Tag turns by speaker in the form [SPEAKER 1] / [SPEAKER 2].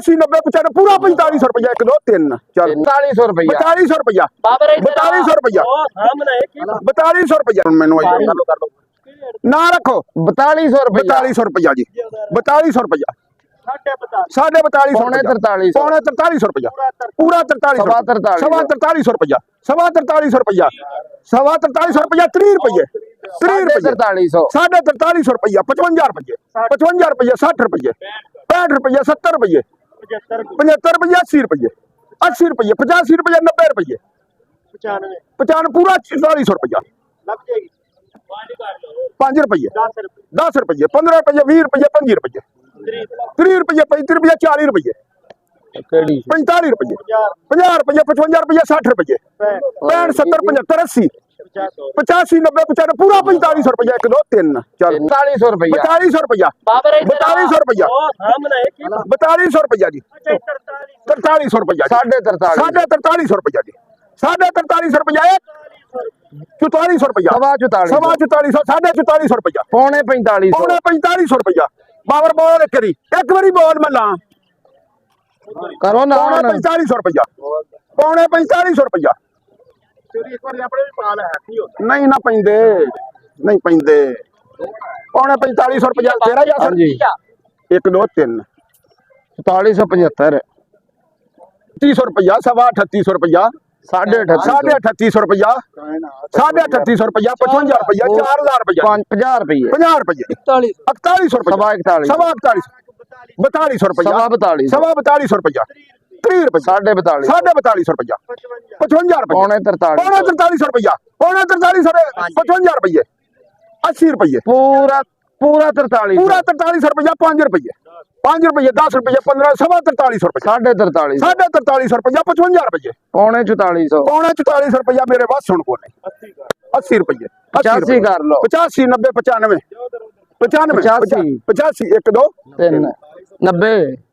[SPEAKER 1] 85 90 95 पूरा 4500 रुपया 1 2 3 चल
[SPEAKER 2] 4500 रुपया
[SPEAKER 1] 4200 रुपया 4200 रुपया 4200 रुपया मैनू ना रखो
[SPEAKER 2] 4200 रुपया
[SPEAKER 1] 4200 रुपया जी 4200 रुपया 4250
[SPEAKER 2] पौने 4300
[SPEAKER 1] पौने 4300 रुपया पूरा 4300 सवा 4300 रुपया सवा 4300 रुपया सवा 4300 रुपया 30 रुपये 30 रुपये
[SPEAKER 2] 4300
[SPEAKER 1] साढ़े 4300 रुपया 55 रुपये 60 रुपये 65 रुपये 70 रुपये 75 रुपये 80 रुपये 80 रुपये 85 रुपये 90 रुपये 95 पूरा 4400 रुपया 5 रुपये 10 रुपये 15 रुपये 20 रुपये 25 रुपये 30 रुपये 35 रुपये 40 रुपये 45 रुपये 50 रुपये 55 रुपये 60 रुपये 65 70 75 80 85 90 95 पूरा 4500 रुपया 1 2 3 चल
[SPEAKER 2] 4500 रुपया
[SPEAKER 1] 4200 रुपया 4200 रुपया 4200 रुपया जी 4300 रुपया 4300 रुपया जी 4300 रुपया 4400 रुपया सवा 4400 4400 रुपया
[SPEAKER 2] पौने 4500
[SPEAKER 1] पौने 4500 रुपया बाबर बोल एक बारी बोल मैं ला
[SPEAKER 2] करो ना
[SPEAKER 1] पौने 4500 रुपया पौने 4500 रुपया नहीं ना पैंदे नहीं पैंदे पौने 4500 रुपया तेरा जा
[SPEAKER 2] जी
[SPEAKER 1] 1 2 3
[SPEAKER 2] 4475
[SPEAKER 1] 300 रुपया सवा 3800 रुपया 3800 रुपया 3800 रुपया 55 रुपया 4000 रुपया
[SPEAKER 2] 50 रुपये
[SPEAKER 1] 50 रुपये 4100 रुपया सवा 4200 रुपया सवा 4200 रुपया 30 रुपये 4250 रुपया 55 रुपये
[SPEAKER 2] पौने
[SPEAKER 1] 4300 रुपया पौने 4300 55 रुपये 80 रुपये
[SPEAKER 2] पूरा 43
[SPEAKER 1] पूरा 4300 रुपया 5 रुपये 5 रुपये 10 रुपये 15 सवा 4300 रुपया
[SPEAKER 2] 4350
[SPEAKER 1] 4300 रुपया 55 रुपये
[SPEAKER 2] पौने 4400
[SPEAKER 1] पौने 4400 रुपया मेरे पास सुन को नहीं 80 रुपये
[SPEAKER 2] 85 कर लो
[SPEAKER 1] 85 90 95 95 85 1 2
[SPEAKER 2] 3 90